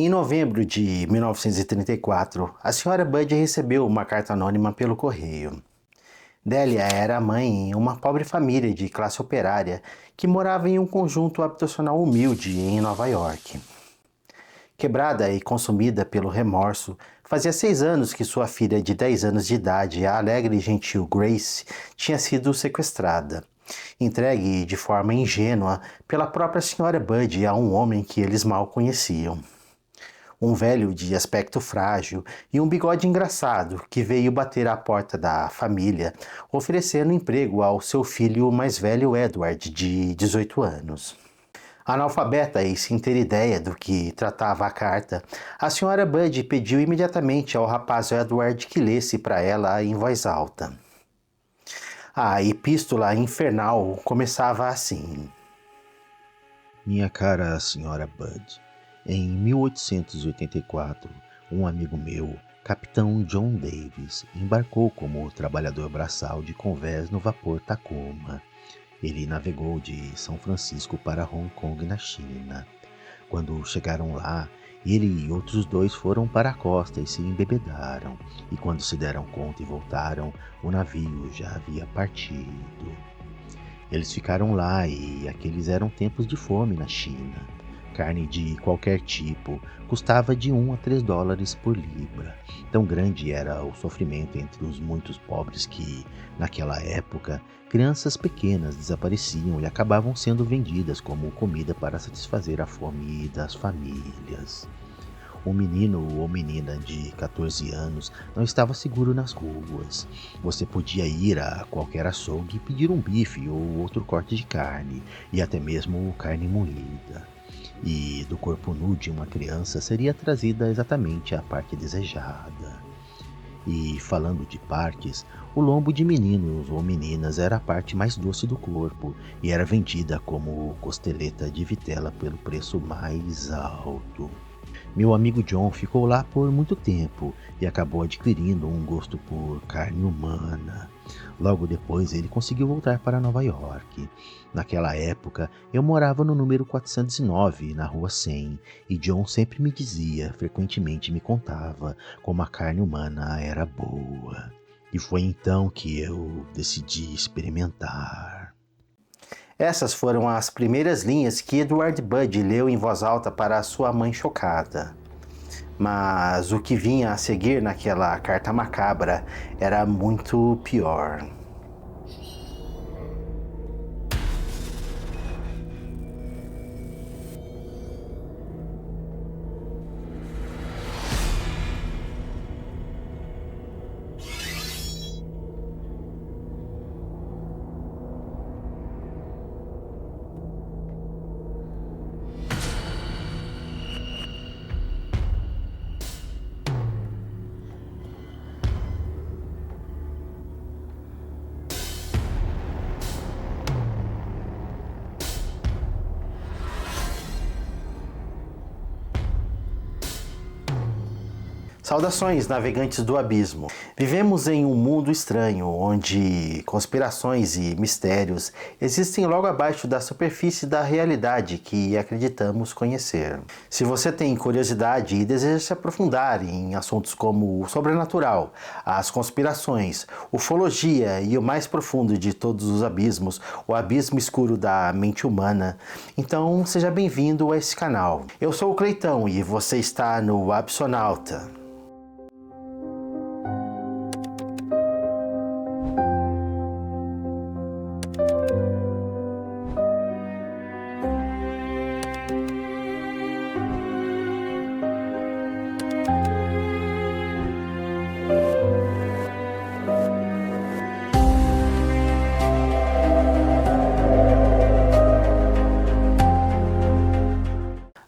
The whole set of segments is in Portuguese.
Em novembro de 1934, a senhora Budge recebeu uma carta anônima pelo correio. Delia era mãe em uma pobre família de classe operária que morava em um conjunto habitacional humilde em Nova York. Quebrada e consumida pelo remorso, fazia 6 anos que sua filha de 10 anos de idade, a alegre e gentil Grace, tinha sido sequestrada, entregue de forma ingênua pela própria senhora Budge a um homem que eles mal conheciam. Um velho de aspecto frágil e um bigode engraçado que veio bater à porta da família, oferecendo emprego ao seu filho mais velho Edward, de 18 anos. Analfabeta e sem ter ideia do que tratava a carta, a senhora Budge pediu imediatamente ao rapaz Edward que lesse para ela em voz alta. A epístola infernal começava assim: Minha cara senhora Budge, em 1884, um amigo meu, capitão John Davis, embarcou como trabalhador braçal de convés no vapor Tacoma. Ele navegou de São Francisco para Hong Kong, na China. Quando chegaram lá, ele e outros 2 foram para a costa e se embebedaram. E quando se deram conta e voltaram, o navio já havia partido. Eles ficaram lá e aqueles eram tempos de fome na China. Carne de qualquer tipo custava de $1 a $3 por libra. Tão grande era o sofrimento entre os muitos pobres que, naquela época, crianças pequenas desapareciam e acabavam sendo vendidas como comida para satisfazer a fome das famílias. Um menino ou menina de 14 anos não estava seguro nas ruas. Você podia ir a qualquer açougue e pedir um bife ou outro corte de carne, e até mesmo carne moída. E do corpo nu de uma criança seria trazida exatamente a parte desejada. E falando de partes, o lombo de meninos ou meninas era a parte mais doce do corpo e era vendida como costeleta de vitela pelo preço mais alto. Meu amigo John ficou lá por muito tempo e acabou adquirindo um gosto por carne humana. Logo depois ele conseguiu voltar para Nova York. Naquela época eu morava no número 409, na rua 100, e John sempre me dizia, frequentemente me contava, como a carne humana era boa. E foi então que eu decidi experimentar. Essas foram as primeiras linhas que Edward Budge leu em voz alta para sua mãe chocada. Mas o que vinha a seguir naquela carta macabra era muito pior. Saudações, navegantes do abismo. Vivemos em um mundo estranho, onde conspirações e mistérios existem logo abaixo da superfície da realidade que acreditamos conhecer. Se você tem curiosidade e deseja se aprofundar em assuntos como o sobrenatural, as conspirações, ufologia e o mais profundo de todos os abismos, o abismo escuro da mente humana, então seja bem-vindo a esse canal. Eu sou o Cleitão e você está no Absonauta.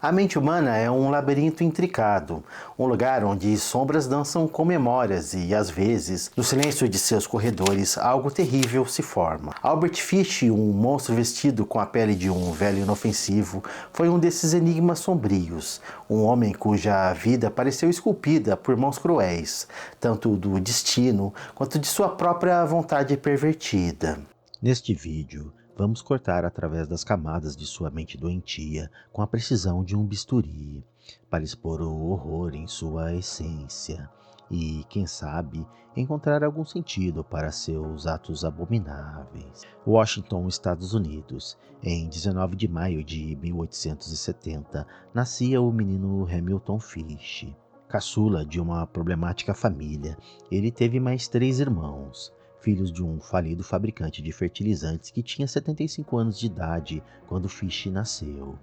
A mente humana é um labirinto intricado, um lugar onde sombras dançam com memórias e, às vezes, no silêncio de seus corredores, algo terrível se forma. Albert Fish, um monstro vestido com a pele de um velho inofensivo, foi um desses enigmas sombrios, um homem cuja vida pareceu esculpida por mãos cruéis, tanto do destino quanto de sua própria vontade pervertida. Neste vídeo, Vamos cortar através das camadas de sua mente doentia com a precisão de um bisturi, para expor o horror em sua essência e, quem sabe, encontrar algum sentido para seus atos abomináveis. Washington, Estados Unidos. Em 19 de maio de 1870, nascia o menino Hamilton Fish. Caçula de uma problemática família, ele teve mais 3 irmãos, filhos de um falido fabricante de fertilizantes que tinha 75 anos de idade quando Fish nasceu.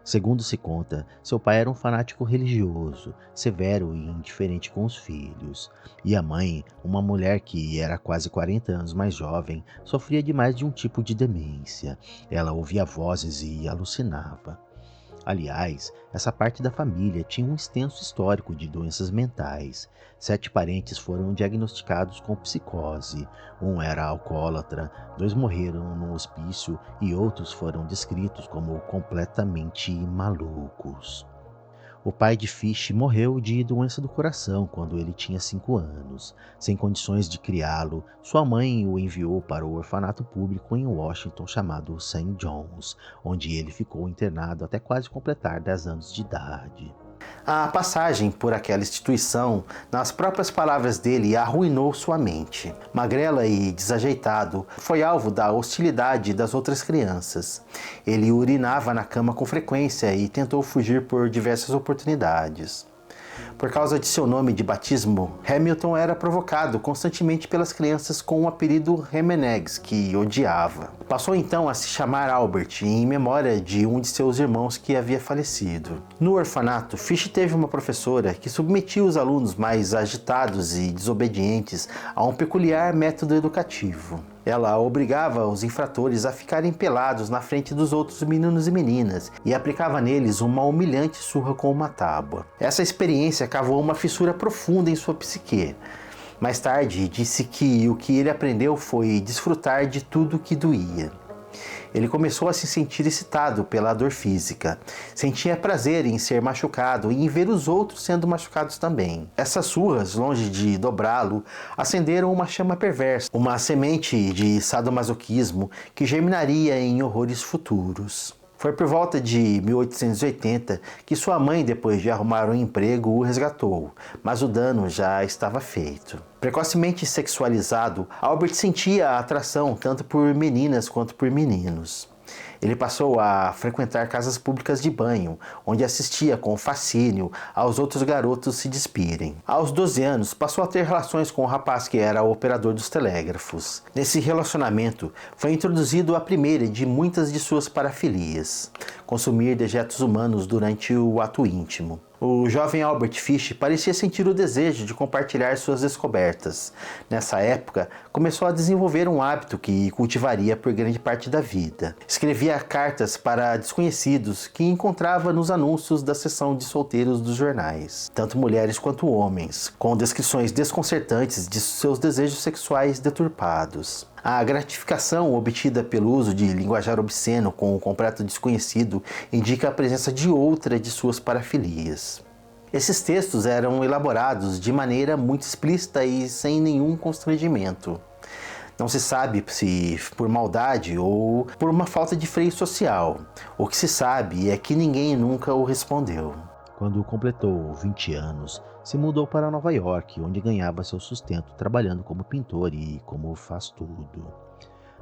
Segundo se conta, seu pai era um fanático religioso, severo e indiferente com os filhos, e a mãe, uma mulher que era quase 40 anos mais jovem, sofria de mais de um tipo de demência. Ela ouvia vozes e alucinava. Aliás, essa parte da família tinha um extenso histórico de doenças mentais. 7 parentes foram diagnosticados com psicose. Um era alcoólatra, 2 morreram no hospício e outros foram descritos como completamente malucos. O pai de Fish morreu de doença do coração quando ele tinha 5 anos. Sem condições de criá-lo, sua mãe o enviou para o orfanato público em Washington chamado St. John's, onde ele ficou internado até quase completar 10 anos de idade. A passagem por aquela instituição, nas próprias palavras dele, arruinou sua mente. Magrela e desajeitado, foi alvo da hostilidade das outras crianças. Ele urinava na cama com frequência e tentou fugir por diversas oportunidades. Por causa de seu nome de batismo, Hamilton era provocado constantemente pelas crianças com o apelido Remenegs, que odiava. Passou então a se chamar Albert, em memória de um de seus irmãos que havia falecido. No orfanato, Fish teve uma professora que submetia os alunos mais agitados e desobedientes a um peculiar método educativo. Ela obrigava os infratores a ficarem pelados na frente dos outros meninos e meninas e aplicava neles uma humilhante surra com uma tábua. Essa experiência cavou uma fissura profunda em sua psique. Mais tarde, disse que o que ele aprendeu foi desfrutar de tudo que doía. Ele começou a se sentir excitado pela dor física. Sentia prazer em ser machucado e em ver os outros sendo machucados também. Essas surras, longe de dobrá-lo, acenderam uma chama perversa, uma semente de sadomasoquismo que germinaria em horrores futuros. Foi por volta de 1880 que sua mãe, depois de arrumar um emprego, o resgatou, mas o dano já estava feito. Precocemente sexualizado, Albert sentia atração tanto por meninas quanto por meninos. Ele passou a frequentar casas públicas de banho, onde assistia com fascínio aos outros garotos se despirem. Aos 12 anos, passou a ter relações com o rapaz que era o operador dos telégrafos. Nesse relacionamento, foi introduzido a primeira de muitas de suas parafilias: consumir dejetos humanos durante o ato íntimo. O jovem Albert Fish parecia sentir o desejo de compartilhar suas descobertas. Nessa época, começou a desenvolver um hábito que cultivaria por grande parte da vida. Escrevia cartas para desconhecidos que encontrava nos anúncios da seção de solteiros dos jornais, tanto mulheres quanto homens, com descrições desconcertantes de seus desejos sexuais deturpados. A gratificação obtida pelo uso de linguajar obsceno com o completo desconhecido indica a presença de outra de suas parafilias. Esses textos eram elaborados de maneira muito explícita e sem nenhum constrangimento. Não se sabe se por maldade ou por uma falta de freio social. O que se sabe é que ninguém nunca o respondeu. Quando completou 20 anos, se mudou para Nova York, onde ganhava seu sustento trabalhando como pintor e como faz-tudo.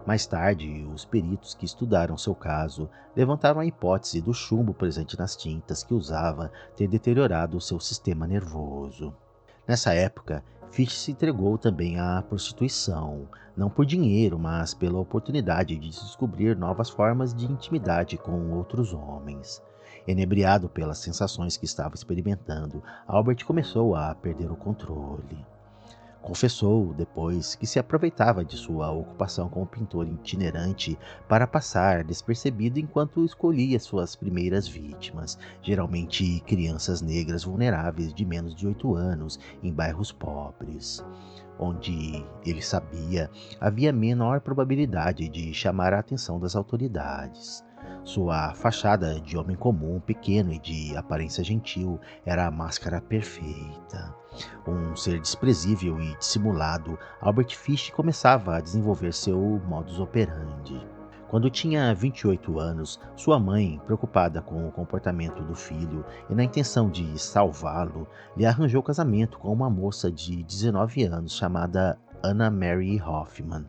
Mais tarde, os peritos que estudaram seu caso levantaram a hipótese do chumbo presente nas tintas que usava ter deteriorado o seu sistema nervoso. Nessa época, Fish se entregou também à prostituição, não por dinheiro, mas pela oportunidade de descobrir novas formas de intimidade com outros homens. Enebriado pelas sensações que estava experimentando, Albert começou a perder o controle. Confessou depois que se aproveitava de sua ocupação como pintor itinerante para passar despercebido enquanto escolhia suas primeiras vítimas, geralmente crianças negras vulneráveis de menos de 8 anos em bairros pobres, onde, ele sabia, havia menor probabilidade de chamar a atenção das autoridades. Sua fachada de homem comum, pequeno e de aparência gentil era a máscara perfeita. Um ser desprezível e dissimulado, Albert Fish começava a desenvolver seu modus operandi. Quando tinha 28 anos, sua mãe, preocupada com o comportamento do filho e na intenção de salvá-lo, lhe arranjou casamento com uma moça de 19 anos chamada Anna Mary Hoffman.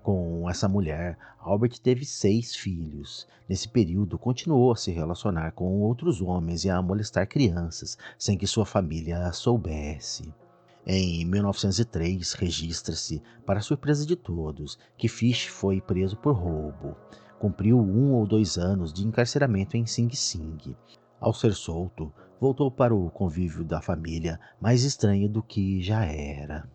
Com essa mulher, Albert teve 6 filhos. Nesse período, continuou a se relacionar com outros homens e a molestar crianças, sem que sua família soubesse. Em 1903, registra-se, para surpresa de todos, que Fish foi preso por roubo. Cumpriu 1 ou 2 anos de encarceramento em Sing Sing. Ao ser solto, voltou para o convívio da família, mais estranho do que já era.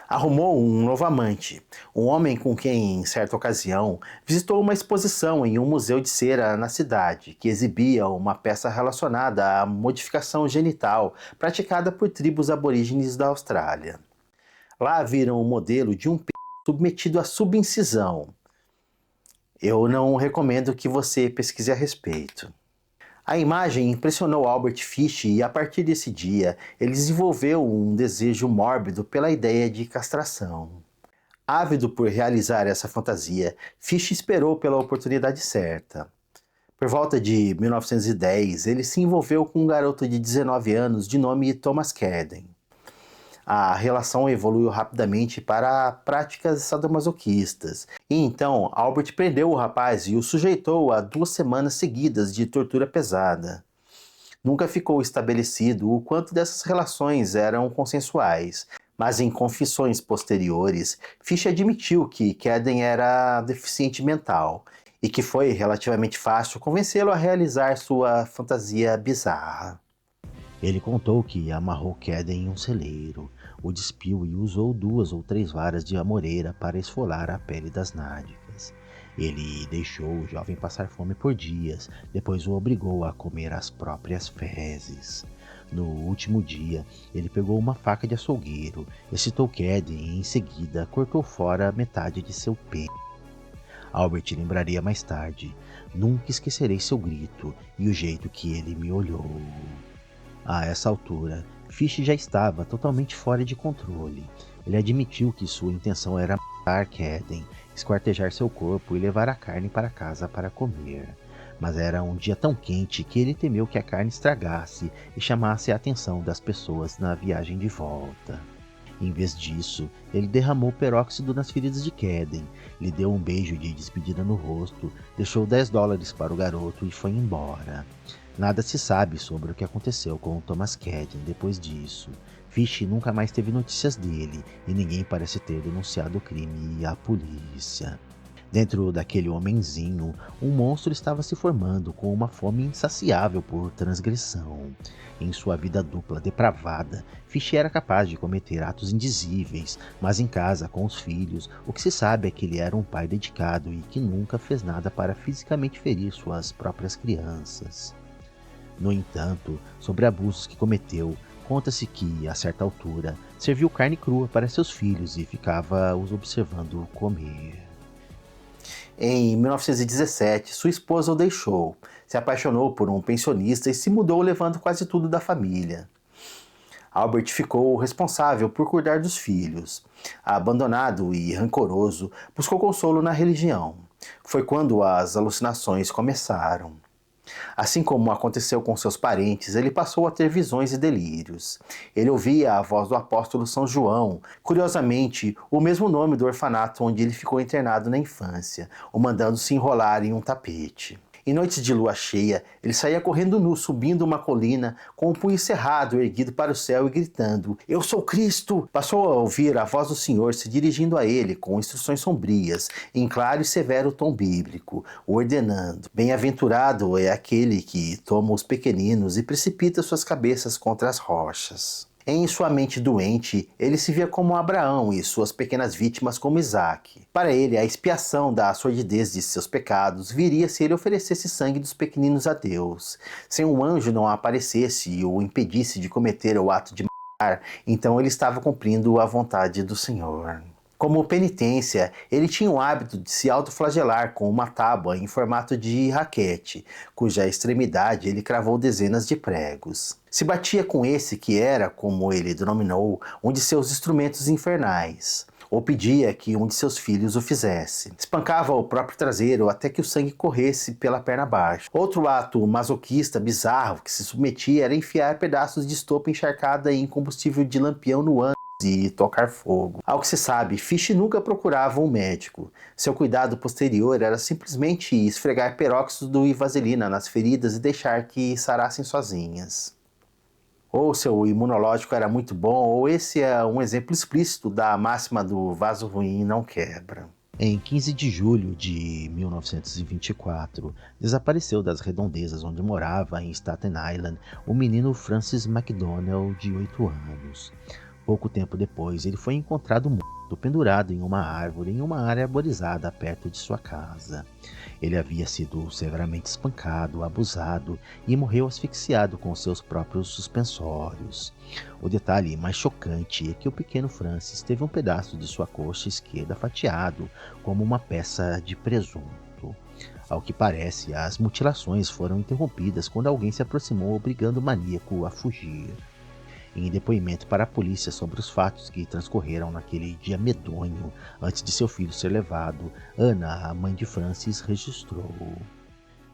Arrumou um novo amante, um homem com quem, em certa ocasião, visitou uma exposição em um museu de cera na cidade, que exibia uma peça relacionada à modificação genital praticada por tribos aborígenes da Austrália. Lá viram o modelo de um p submetido à subincisão. Eu não recomendo que você pesquise a respeito. A imagem impressionou Albert Fish e, a partir desse dia, ele desenvolveu um desejo mórbido pela ideia de castração. Ávido por realizar essa fantasia, Fish esperou pela oportunidade certa. Por volta de 1910, ele se envolveu com um garoto de 19 anos de nome Thomas Cadden. A relação evoluiu rapidamente para práticas sadomasoquistas. E então, Albert prendeu o rapaz e o sujeitou a 2 semanas seguidas de tortura pesada. Nunca ficou estabelecido o quanto dessas relações eram consensuais, mas em confissões posteriores, Fish admitiu que Cadden era deficiente mental e que foi relativamente fácil convencê-lo a realizar sua fantasia bizarra. Ele contou que amarrou Cadden em um celeiro, o despiu e usou 2 ou 3 varas de amoreira para esfolar a pele das nádegas. Ele deixou o jovem passar fome por dias, depois o obrigou a comer as próprias fezes. No último dia, ele pegou uma faca de açougueiro, excitou Cadden e em seguida cortou fora metade de seu pênis. Albert lembraria mais tarde: "Nunca esquecerei seu grito e o jeito que ele me olhou." A essa altura, Fish já estava totalmente fora de controle. Ele admitiu que sua intenção era matar Cadden, esquartejar seu corpo e levar a carne para casa para comer. Mas era um dia tão quente que ele temeu que a carne estragasse e chamasse a atenção das pessoas na viagem de volta. Em vez disso, ele derramou peróxido nas feridas de Cadden, lhe deu um beijo de despedida no rosto, deixou $10 para o garoto e foi embora. Nada se sabe sobre o que aconteceu com Thomas Cadden depois disso. Fish nunca mais teve notícias dele e ninguém parece ter denunciado o crime à polícia. Dentro daquele homenzinho, um monstro estava se formando com uma fome insaciável por transgressão. Em sua vida dupla depravada, Fish era capaz de cometer atos indizíveis, mas em casa com os filhos, o que se sabe é que ele era um pai dedicado e que nunca fez nada para fisicamente ferir suas próprias crianças. No entanto, sobre abusos que cometeu, conta-se que, a certa altura, serviu carne crua para seus filhos e ficava os observando comer. Em 1917, sua esposa o deixou, se apaixonou por um pensionista e se mudou levando quase tudo da família. Albert ficou responsável por cuidar dos filhos. Abandonado e rancoroso, buscou consolo na religião. Foi quando as alucinações começaram. Assim como aconteceu com seus parentes, ele passou a ter visões e delírios. Ele ouvia a voz do apóstolo São João, curiosamente, o mesmo nome do orfanato onde ele ficou internado na infância, o mandando se enrolar em um tapete. Em noites de lua cheia, ele saía correndo nu, subindo uma colina, com o punho cerrado, erguido para o céu e gritando: "Eu sou Cristo!" Passou a ouvir a voz do Senhor se dirigindo a ele, com instruções sombrias, em claro e severo tom bíblico, ordenando: "Bem-aventurado é aquele que toma os pequeninos e precipita suas cabeças contra as rochas." Em sua mente doente, ele se via como Abraão e suas pequenas vítimas como Isaac. Para ele, a expiação da sordidez de seus pecados viria se ele oferecesse sangue dos pequeninos a Deus. Se um anjo não aparecesse e o impedisse de cometer o ato de matar, então ele estava cumprindo a vontade do Senhor. Como penitência, ele tinha o hábito de se autoflagelar com uma tábua em formato de raquete, cuja extremidade ele cravou dezenas de pregos. Se batia com esse que era, como ele denominou, um de seus instrumentos infernais. ou pedia que um de seus filhos o fizesse. Espancava o próprio traseiro até que o sangue corresse pela perna abaixo. Outro ato masoquista bizarro que se submetia era enfiar pedaços de estopa encharcada em combustível de lampião no ânus e tocar fogo. Ao que se sabe, Fish nunca procurava um médico. Seu cuidado posterior era simplesmente esfregar peróxido e vaselina nas feridas e deixar que sarassem sozinhas. Ou seu imunológico era muito bom, ou esse é um exemplo explícito da máxima do vaso ruim não quebra. Em 15 de julho de 1924, desapareceu das redondezas onde morava, em Staten Island, o menino Francis McDonnell, de 8 anos. Pouco tempo depois, ele foi encontrado morto, pendurado em uma árvore em uma área arborizada perto de sua casa. Ele havia sido severamente espancado, abusado e morreu asfixiado com seus próprios suspensórios. O detalhe mais chocante é que o pequeno Francis teve um pedaço de sua coxa esquerda fatiado, como uma peça de presunto. Ao que parece, as mutilações foram interrompidas quando alguém se aproximou obrigando o maníaco a fugir. Em depoimento para a polícia sobre os fatos que transcorreram naquele dia medonho antes de seu filho ser levado, Anna, a mãe de Francis, registrou: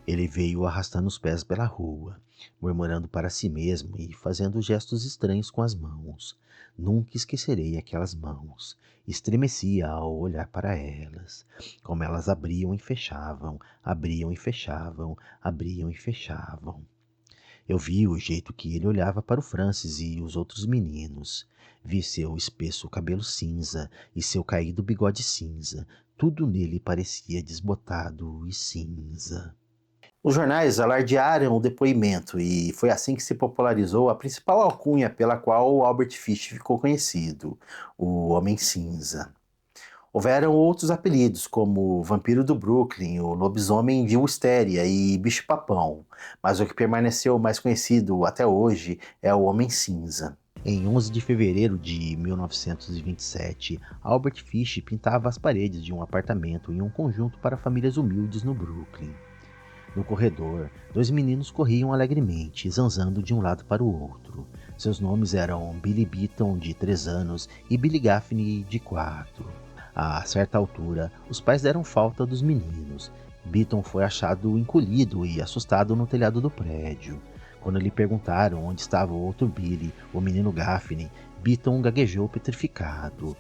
ele veio arrastando os pés pela rua, murmurando para si mesmo e fazendo gestos estranhos com as mãos. Nunca esquecerei aquelas mãos. Estremecia ao olhar para elas, como elas abriam e fechavam, abriam e fechavam, abriam e fechavam. Eu vi o jeito que ele olhava para o Francis e os outros meninos. Vi seu espesso cabelo cinza e seu caído bigode cinza. Tudo nele parecia desbotado e cinza. Os jornais alardearam o depoimento e foi assim que se popularizou a principal alcunha pela qual Albert Fish ficou conhecido, o Homem Cinza. Houveram outros apelidos, como o Vampiro do Brooklyn, o Lobisomem de Wisteria e Bicho-Papão, mas o que permaneceu mais conhecido até hoje é o Homem Cinza. Em 11 de fevereiro de 1927, Albert Fish pintava as paredes de um apartamento em um conjunto para famílias humildes no Brooklyn. No corredor, 2 meninos corriam alegremente, zanzando de um lado para o outro. Seus nomes eram Billy Beaton, de 3 anos, e Billy Gaffney, de 4. A certa altura, os pais deram falta dos meninos. Beaton foi achado encolhido e assustado no telhado do prédio. Quando lhe perguntaram onde estava o outro Billy, o menino Gaffney, Beaton gaguejou petrificado.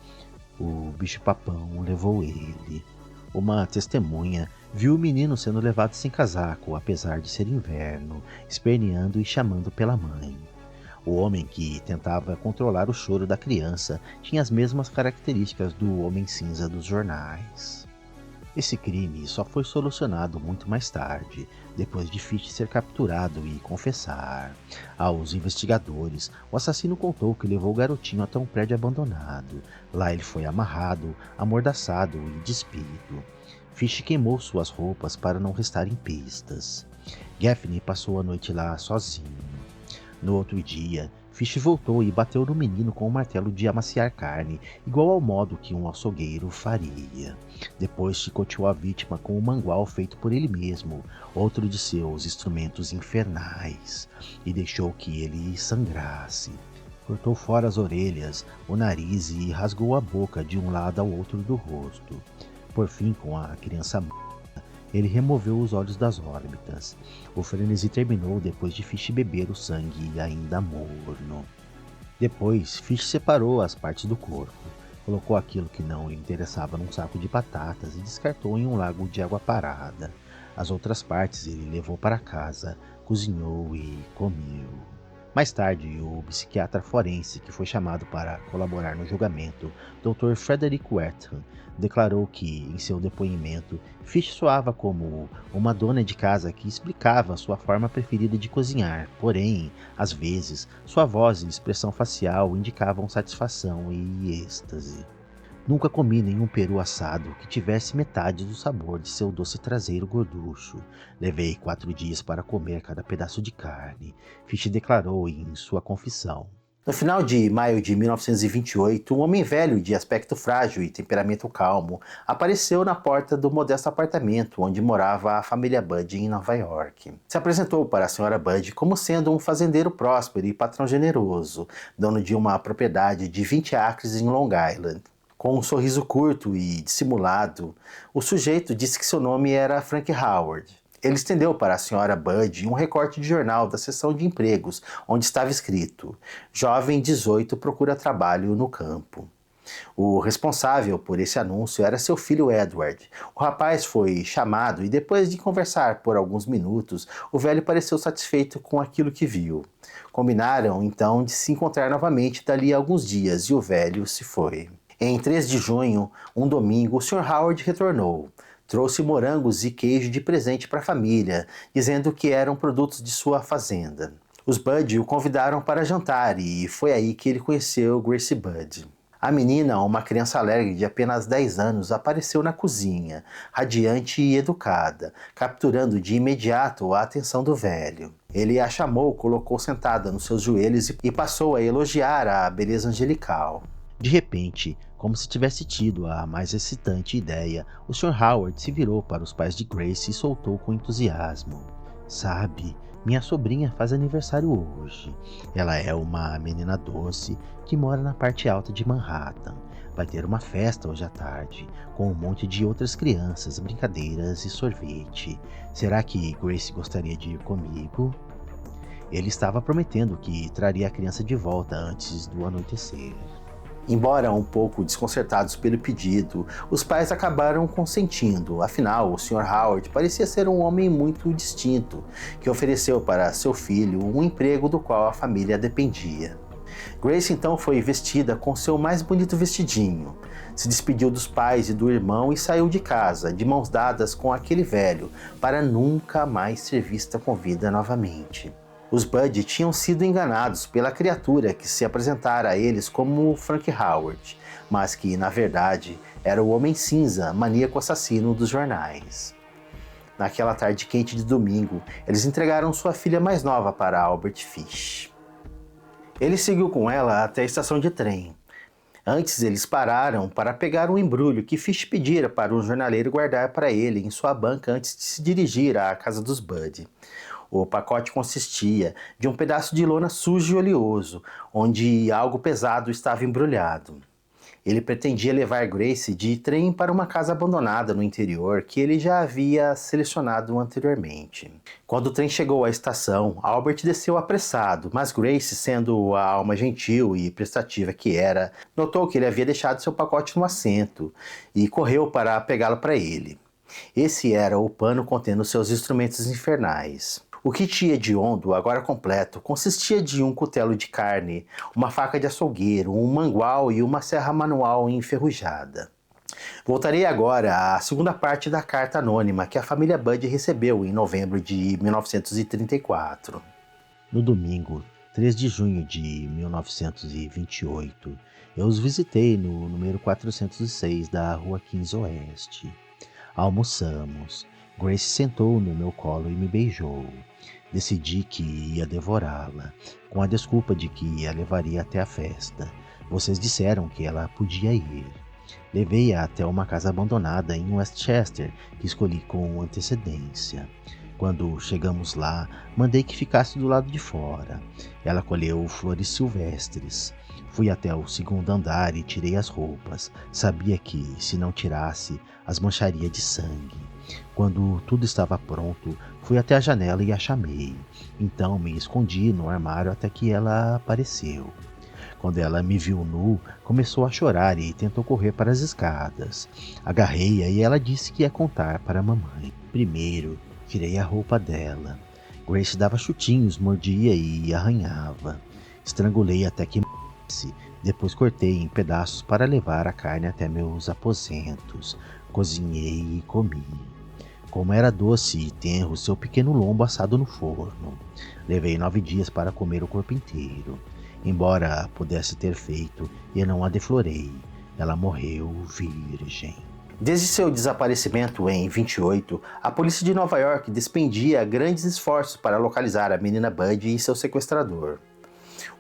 O bicho-papão levou ele. Uma testemunha viu o menino sendo levado sem casaco, apesar de ser inverno, esperneando e chamando pela mãe. O homem que tentava controlar o choro da criança tinha as mesmas características do Homem Cinza dos jornais. Esse crime só foi solucionado muito mais tarde, depois de Fish ser capturado e confessar. Aos investigadores, o assassino contou que levou o garotinho até um prédio abandonado. Lá ele foi amarrado, amordaçado e despido. Fish queimou suas roupas para não restarem pistas. Gaffney passou a noite lá sozinho. No outro dia, Fish voltou e bateu no menino com um martelo de amaciar carne, igual ao modo que um açougueiro faria. Depois chicoteou a vítima com um mangual feito por ele mesmo, outro de seus instrumentos infernais, e deixou que ele sangrasse. Cortou fora as orelhas, o nariz e rasgou a boca de um lado ao outro do rosto. Por fim, com a criança morta, ele removeu os olhos das órbitas. O frenesi terminou depois de Fish beber o sangue ainda morno. Depois, Fish separou as partes do corpo, colocou aquilo que não lhe interessava num saco de batatas e descartou em um lago de água parada. As outras partes ele levou para casa, cozinhou e comeu. Mais tarde, o psiquiatra forense que foi chamado para colaborar no julgamento, Dr. Frederick Wertham, declarou que, em seu depoimento, Fish soava como uma dona de casa que explicava sua forma preferida de cozinhar, porém, às vezes, sua voz e expressão facial indicavam satisfação e êxtase. Nunca comi nenhum peru assado que tivesse metade do sabor de seu doce traseiro gorducho. Levei 4 dias para comer cada pedaço de carne, Fish declarou em sua confissão. No final de maio de 1928, um homem velho de aspecto frágil e temperamento calmo apareceu na porta do modesto apartamento onde morava a família Budd em Nova York. Se apresentou para a senhora Budd como sendo um fazendeiro próspero e patrão generoso, dono de uma propriedade de 20 acres em Long Island. Com um sorriso curto e dissimulado, o sujeito disse que seu nome era Frank Howard. Ele estendeu para a senhora Budd um recorte de jornal da seção de empregos, onde estava escrito: Jovem 18 procura trabalho no campo. O responsável por esse anúncio era seu filho Edward. O rapaz foi chamado e, depois de conversar por alguns minutos, o velho pareceu satisfeito com aquilo que viu. Combinaram então de se encontrar novamente dali a alguns dias e o velho se foi. Em 3 de junho, um domingo, o Sr. Howard retornou. Trouxe morangos e queijo de presente para a família, dizendo que eram produtos de sua fazenda. Os Budd o convidaram para jantar e foi aí que ele conheceu Gracie Budd. A menina, uma criança alegre de apenas 10 anos, apareceu na cozinha, radiante e educada, capturando de imediato a atenção do velho. Ele a chamou, colocou sentada nos seus joelhos e passou a elogiar a beleza angelical. De repente, como se tivesse tido a mais excitante ideia, o Sr. Howard se virou para os pais de Grace e soltou com entusiasmo: Sabe, minha sobrinha faz aniversário hoje. Ela é uma menina doce que mora na parte alta de Manhattan. Vai ter uma festa hoje à tarde, com um monte de outras crianças, brincadeiras e sorvete. Será que Grace gostaria de ir comigo? Ele estava prometendo que traria a criança de volta antes do anoitecer. Embora um pouco desconcertados pelo pedido, os pais acabaram consentindo. Afinal, o Sr. Howard parecia ser um homem muito distinto, que ofereceu para seu filho um emprego do qual a família dependia. Grace então foi vestida com seu mais bonito vestidinho. Se despediu dos pais e do irmão e saiu de casa, de mãos dadas com aquele velho, para nunca mais ser vista com vida novamente. Os Budd tinham sido enganados pela criatura que se apresentara a eles como Frank Howard, mas que, na verdade, era o Homem Cinza, maníaco assassino dos jornais. Naquela tarde quente de domingo, eles entregaram sua filha mais nova para Albert Fish. Ele seguiu com ela até a estação de trem. Antes, eles pararam para pegar um embrulho que Fish pedira para um jornaleiro guardar para ele em sua banca antes de se dirigir à casa dos Budd. O pacote consistia de um pedaço de lona sujo e oleoso, onde algo pesado estava embrulhado. Ele pretendia levar Grace de trem para uma casa abandonada no interior que ele já havia selecionado anteriormente. Quando o trem chegou à estação, Albert desceu apressado, mas Grace, sendo a alma gentil e prestativa que era, notou que ele havia deixado seu pacote no assento e correu para pegá-lo para ele. Esse era o pano contendo seus instrumentos infernais. O kit hediondo, agora completo, consistia de um cutelo de carne, uma faca de açougueiro, um mangual e uma serra manual enferrujada. Voltarei agora à segunda parte da carta anônima que a família Budd recebeu em novembro de 1934. No domingo, 3 de junho de 1928, eu os visitei no número 406 da Rua 15 Oeste. Almoçamos. Grace sentou no meu colo e me beijou. Decidi que ia devorá-la, com a desculpa de que a levaria até a festa. Vocês disseram que ela podia ir. Levei-a até uma casa abandonada em Westchester, que escolhi com antecedência. Quando chegamos lá, mandei que ficasse do lado de fora. Ela colheu flores silvestres. Fui até o segundo andar e tirei as roupas. Sabia que, se não tirasse, as mancharia de sangue. Quando tudo estava pronto, fui até a janela e a chamei. Então me escondi no armário até que ela apareceu. Quando ela me viu nu, começou a chorar e tentou correr para as escadas. Agarrei-a e ela disse que ia contar para a mamãe. Primeiro, tirei a roupa dela. Grace dava chutinhos, mordia e arranhava. Estrangulei até que morresse. Depois cortei em pedaços para levar a carne até meus aposentos. Cozinhei e comi. Como era doce e tenro seu pequeno lombo assado no forno. Levei 9 dias para comer o corpo inteiro. Embora pudesse ter feito, eu não a deflorei. Ela morreu virgem. Desde seu desaparecimento em 28, a polícia de Nova York despendia grandes esforços para localizar a menina Budd e seu sequestrador.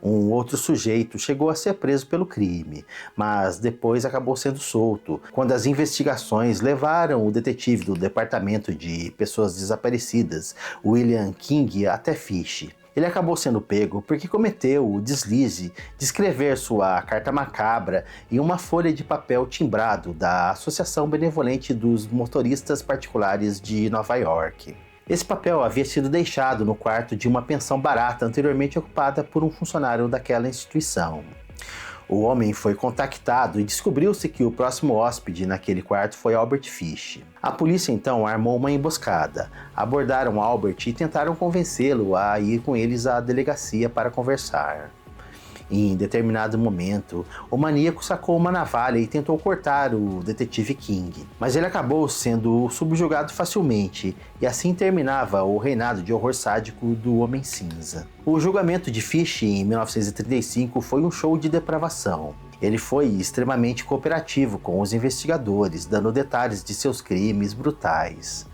Um outro sujeito chegou a ser preso pelo crime, mas depois acabou sendo solto, quando as investigações levaram o detetive do Departamento de Pessoas Desaparecidas, William King, até Fish. Ele acabou sendo pego porque cometeu o deslize de escrever sua carta macabra em uma folha de papel timbrado da Associação Benevolente dos Motoristas Particulares de Nova York. Esse papel havia sido deixado no quarto de uma pensão barata anteriormente ocupada por um funcionário daquela instituição. O homem foi contactado e descobriu-se que o próximo hóspede naquele quarto foi Albert Fish. A polícia então armou uma emboscada, abordaram Albert e tentaram convencê-lo a ir com eles à delegacia para conversar. Em determinado momento, o maníaco sacou uma navalha e tentou cortar o detetive King, mas ele acabou sendo subjugado facilmente, e assim terminava o reinado de horror sádico do Homem Cinza. O julgamento de Fish em 1935 foi um show de depravação. Ele foi extremamente cooperativo com os investigadores, dando detalhes de seus crimes brutais.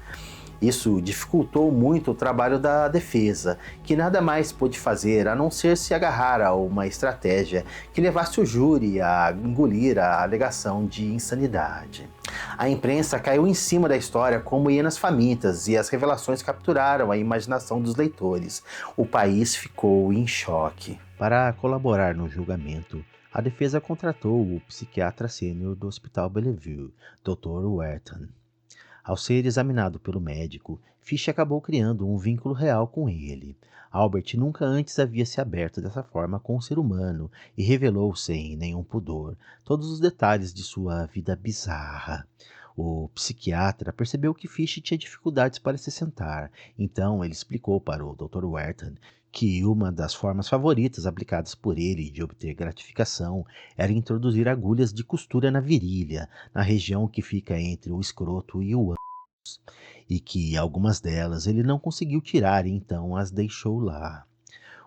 Isso dificultou muito o trabalho da defesa, que nada mais pôde fazer a não ser se agarrar a uma estratégia que levasse o júri a engolir a alegação de insanidade. A imprensa caiu em cima da história como hienas famintas e as revelações capturaram a imaginação dos leitores. O país ficou em choque. Para colaborar no julgamento, a defesa contratou o psiquiatra sênior do Hospital Bellevue, Dr. Wharton. Ao ser examinado pelo médico, Fish acabou criando um vínculo real com ele. Albert nunca antes havia se aberto dessa forma com um ser humano e revelou sem nenhum pudor todos os detalhes de sua vida bizarra. O psiquiatra percebeu que Fish tinha dificuldades para se sentar, então ele explicou para o Dr. Wharton que uma das formas favoritas aplicadas por ele de obter gratificação era introduzir agulhas de costura na virilha, na região que fica entre o escroto e o ânus, e que algumas delas ele não conseguiu tirar e então as deixou lá.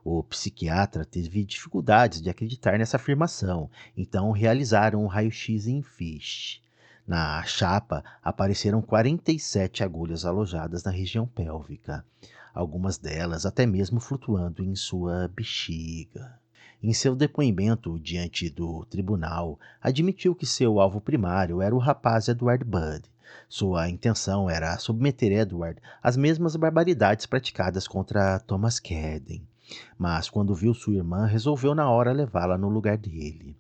O psiquiatra teve dificuldades de acreditar nessa afirmação, então realizaram um raio-x em Fish. Na chapa apareceram 47 agulhas alojadas na região pélvica, algumas delas até mesmo flutuando em sua bexiga. Em seu depoimento diante do tribunal, admitiu que seu alvo primário era o rapaz Edward Budd. Sua intenção era submeter Edward às mesmas barbaridades praticadas contra Thomas Cadden, mas quando viu sua irmã, resolveu na hora levá-la no lugar dele.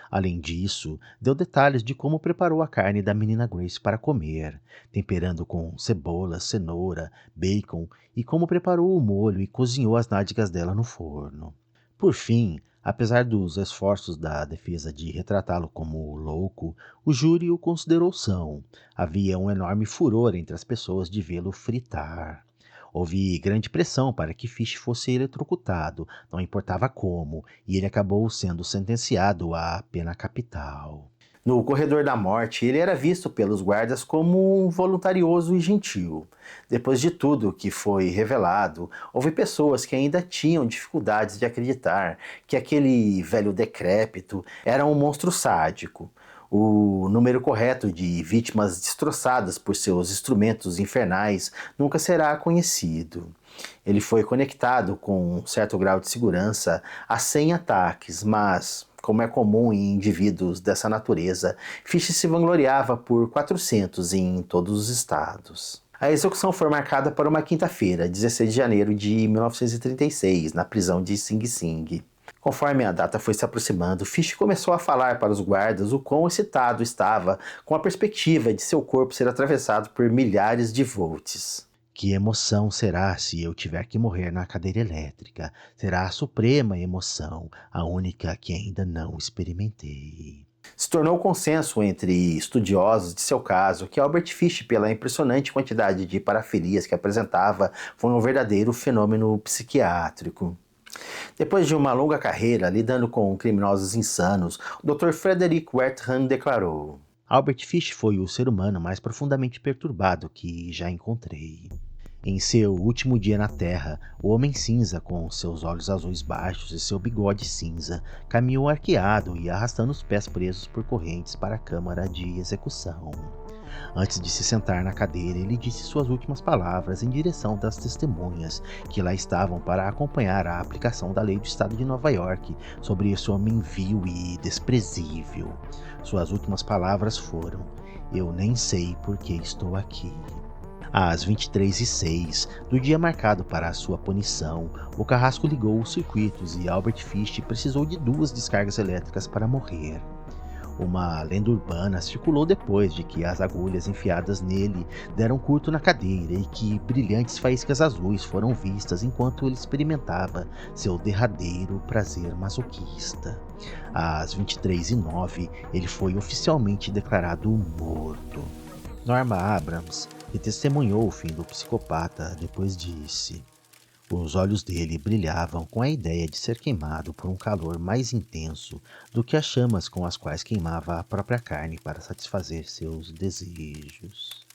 Além disso, deu detalhes de como preparou a carne da menina Grace para comer, temperando com cebola, cenoura, bacon e como preparou o molho e cozinhou as nádegas dela no forno. Por fim, apesar dos esforços da defesa de retratá-lo como louco, o júri o considerou são. Havia um enorme furor entre as pessoas de vê-lo fritar. Houve grande pressão para que Fish fosse eletrocutado, não importava como, e ele acabou sendo sentenciado à pena capital. No corredor da morte, ele era visto pelos guardas como um voluntarioso e gentil. Depois de tudo que foi revelado, houve pessoas que ainda tinham dificuldades de acreditar que aquele velho decrépito era um monstro sádico. O número correto de vítimas destroçadas por seus instrumentos infernais nunca será conhecido. Ele foi conectado com um certo grau de segurança a 100 ataques, mas, como é comum em indivíduos dessa natureza, Fish se vangloriava por 400 em todos os estados. A execução foi marcada para uma quinta-feira, 16 de janeiro de 1936, na prisão de Sing Sing. Conforme a data foi se aproximando, Fish começou a falar para os guardas o quão excitado estava com a perspectiva de seu corpo ser atravessado por milhares de volts. Que emoção será se eu tiver que morrer na cadeira elétrica? Será a suprema emoção, a única que ainda não experimentei. Se tornou consenso entre estudiosos de seu caso que Albert Fish, pela impressionante quantidade de parafilias que apresentava, foi um verdadeiro fenômeno psiquiátrico. Depois de uma longa carreira lidando com criminosos insanos, o Dr. Frederick Wertham declarou: Albert Fish foi o ser humano mais profundamente perturbado que já encontrei. Em seu último dia na Terra, o Homem Cinza, com seus olhos azuis baixos e seu bigode cinza, caminhou arqueado e arrastando os pés presos por correntes para a câmara de execução. Antes de se sentar na cadeira, ele disse suas últimas palavras em direção das testemunhas que lá estavam para acompanhar a aplicação da lei do estado de Nova York sobre esse homem vil e desprezível. Suas últimas palavras foram: "Eu nem sei por que estou aqui." Às 23h06 do dia marcado para a sua punição, o carrasco ligou os circuitos e Albert Fish precisou de 2 descargas elétricas para morrer. Uma lenda urbana circulou depois de que as agulhas enfiadas nele deram curto na cadeira e que brilhantes faíscas azuis foram vistas enquanto ele experimentava seu derradeiro prazer masoquista. Às 23h09, ele foi oficialmente declarado morto. Norma Abrams, que testemunhou o fim do psicopata, depois disse: os olhos dele brilhavam com a ideia de ser queimado por um calor mais intenso do que as chamas com as quais queimava a própria carne para satisfazer seus desejos.